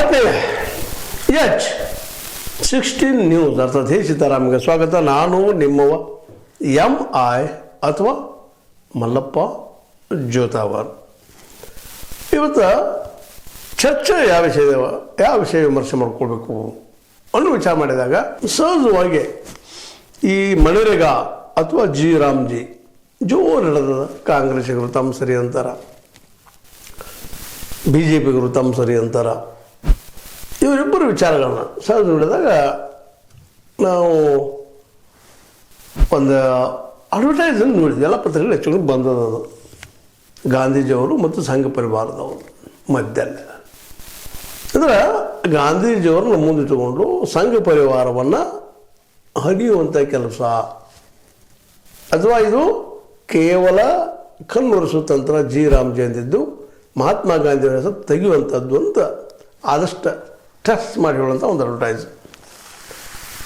ಆತ್ಮೀಯ H 16 news ಅರ್ಥಾತ್ ಹೇ ಸೀತಾರಾಮ್ಗೆ ಸ್ವಾಗತ. ನಾನು ನಿಮ್ಮವ MI ಅಥವಾ ಮಲ್ಲಪ್ಪ ಜೋತಾವರ್. ಇವತ್ತು ಚರ್ಚೆ ಯಾವ ವಿಷಯ ವಿಮರ್ಶೆ ಮಾಡ್ಕೊಳ್ಬೇಕು ಅನ್ನೋ ವಿಚಾರ ಮಾಡಿದಾಗ ಸಹಜವಾಗಿ ಈ ಮನರೇಗಾ ಅಥವಾ ಜಿ ರಾಮ್ಜಿ ಜೋರು ಹಿಡಿದ ಕಾಂಗ್ರೆಸ್ಸಿಗರು ತಮ್ಮ ಸರಿ ಅಂತಾರ, BJPಗರು ತಮ್ಮ ಸರಿ ಅಂತಾರ. ಇವರಿಬ್ಬರು ವಿಚಾರಗಳನ್ನ ಸಹಜ ನೋಡಿದಾಗ ನಾವು ಒಂದು ಅಡ್ವರ್ಟೈಸನ್ನು ನೋಡಿದ್ವಿ. ಎಲ್ಲ ಪತ್ರಿಕೆಗಳು ಹೆಚ್ಚು ಬಂದದ್ದು ಗಾಂಧೀಜಿಯವರು ಮತ್ತು ಸಂಘ ಪರಿವಾರದವರು ಮಧ್ಯದಲ್ಲಿ. ಅಂದ್ರೆ ಗಾಂಧೀಜಿಯವ್ರನ್ನ ಮುಂದಿಟ್ಟುಕೊಂಡು ಸಂಘ ಪರಿವಾರವನ್ನು ಹರಿಯುವಂಥ ಕೆಲಸ ಅಥವಾ ಇದು ಕೇವಲ ಕಣ್ಣೊರೆಸೋ ತಂತ್ರ ಜಿ ರಾಮ್ಜಿ ಅಂದಿದ್ದು ಮಹಾತ್ಮ ಗಾಂಧಿಯವರ ಹೆಸರು ತೆಗೆಯುವಂಥದ್ದು ಅಂತ ಆದಷ್ಟು ಟೆಸ್ಟ್ ಮಾಡಿ ಹೇಳುವಂಥ ಒಂದು ಅಡ್ವರ್ಟೈಸ್.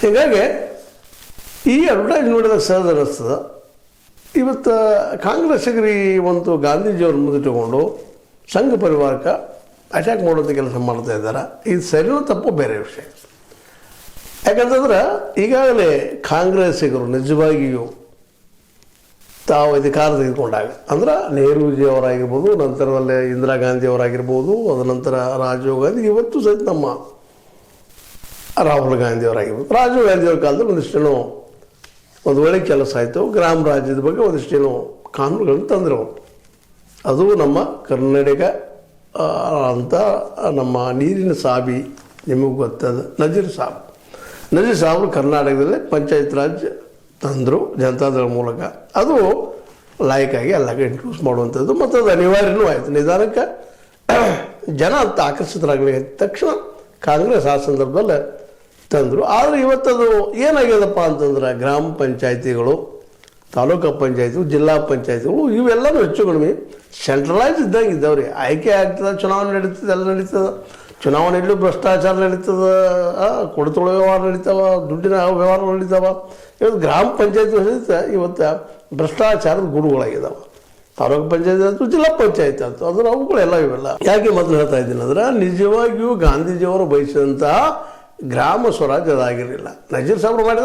ಹೀಗಾಗಿ ಈ ಅಡ್ವರ್ಟೈಸ್ ನೋಡಿದಾಗ ಸಹಜ ಅನ್ನಿಸ್ತದೆ. ಇವತ್ತು ಕಾಂಗ್ರೆಸ್ಸಿಗರು ಈ ಒಂದು ಗಾಂಧೀಜಿಯವ್ರ ಮುಂದಿಟ್ಟುಕೊಂಡು ಸಂಘ ಪರಿವಾರಕ್ಕೆ ಅಟ್ಯಾಕ್ ಮಾಡುವಂಥ ಕೆಲಸ ಮಾಡ್ತಾ ಇದ್ದಾರೆ. ಇದು ಸರಿನೋ ತಪ್ಪು ಬೇರೆ ವಿಷಯ. ಯಾಕಂತಂದ್ರೆ ಈಗಾಗಲೇ ಕಾಂಗ್ರೆಸ್ಸಿಗರು ನಿಜವಾಗಿಯೂ ತಾವು ಅಧಿಕಾರ ತೆಗೆದುಕೊಂಡಾಗ ಅಂದ್ರೆ ನೆಹರೂಜಿಯವರಾಗಿರ್ಬೋದು, ನಂತರದಲ್ಲೇ ಇಂದಿರಾ ಗಾಂಧಿಯವರಾಗಿರ್ಬೋದು, ಅದನಂತರ ರಾಜೀವ್ ಗಾಂಧಿ, ಇವತ್ತು ಸಹಿತ ನಮ್ಮ ರಾಹುಲ್ ಗಾಂಧಿಯವರಾಗಿರ್ಬೋದು. ರಾಜೀವ್ ಗಾಂಧಿಯವ್ರ ಕಾಲದಲ್ಲಿ ಒಂದಿಷ್ಟೇನೋ ಒಂದು ಒಳ್ಳೆ ಕೆಲಸ ಆಯಿತು. ಗ್ರಾಮ ರಾಜ್ಯದ ಬಗ್ಗೆ ಒಂದಿಷ್ಟೇನೋ ಕಾನೂನುಗಳನ್ನು ತಂದರು. ಅದು ನಮ್ಮ ಕರ್ನಾಟಕ ಅಂತ ನಮ್ಮ ನೀರಿನ ಸಾಬಿ ನಿಮಗೆ ಗೊತ್ತದ ನಜೀರ್ ಸಾಬ್ ಕರ್ನಾಟಕದಲ್ಲಿ ಪಂಚಾಯತ್ ರಾಜ್ ತಂದರು ಜನತಾದಳ ಮೂಲಕ. ಅದು ಲಾಯಕ್ಕಾಗಿ ಎಲ್ಲಕ್ಕೆ ಇಂಟ್ರೂಸ್ ಮಾಡುವಂಥದ್ದು ಮತ್ತು ಅದು ಅನಿವಾರ್ಯನೂ ಆಯಿತು. ನಿಧಾನಕ್ಕೆ ಜನ ಅಂತ ಆಕರ್ಷಿತರಾಗಲಿ ತಕ್ಷಣ ಕಾಂಗ್ರೆಸ್ ಆ ಸಂದರ್ಭದಲ್ಲಿ ತಂದರು. ಆದರೆ ಇವತ್ತದು ಏನಾಗ್ಯದಪ್ಪ ಅಂತಂದ್ರೆ ಗ್ರಾಮ ಪಂಚಾಯತಿಗಳು, ತಾಲೂಕು ಪಂಚಾಯತಿಗಳು, ಜಿಲ್ಲಾ ಪಂಚಾಯತಿಗಳು ಇವೆಲ್ಲವೂ ಹೆಚ್ಚು ಕಡಿಮೆ ಸೆಂಟ್ರಲೈಸ್ ಇದ್ದಂಗೆ ಇದ್ದಾವ್ರಿ. ಆಯ್ಕೆ ಆಗ್ತದೆ, ಚುನಾವಣೆ ನಡೀತದೆ, ಎಲ್ಲ ನಡೀತದೆ. ಚುನಾವಣೆಯಲ್ಲೂ ಭ್ರಷ್ಟಾಚಾರ ನಡೀತದೆ, ಕೊಡುತೊಳೆ ವ್ಯವಹಾರ ನಡೀತಾವ, ದುಡ್ಡಿನ ವ್ಯವಹಾರಗಳು ನಡೀತಾವ. ಇವತ್ತು ಗ್ರಾಮ ಪಂಚಾಯತಿ ಸಹಿತ ಇವತ್ತು ಭ್ರಷ್ಟಾಚಾರದ ಗುರುಗಳಾಗಿದ್ದಾವೆ. ತಾಲೂಕು ಪಂಚಾಯತಿ ಆಯಿತು, ಜಿಲ್ಲಾ ಪಂಚಾಯತಿ ಆಯಿತು, ಅದರ ಅವುಗಳೆಲ್ಲ ಇವೆಲ್ಲ. ಯಾಕೆ ಮೊದಲು ಹೇಳ್ತಾ ಇದ್ದೀನಿ ಅಂದ್ರೆ ನಿಜವಾಗಿಯೂ ಗಾಂಧೀಜಿಯವರು ಬಯಸಿದಂತಹ ಗ್ರಾಮ ಸ್ವರಾಜ್ಯ ಅದಾಗಿರಲಿಲ್ಲ. ನಜೀರ್ ಸಾಬ್ರು ಮಾಡಿದ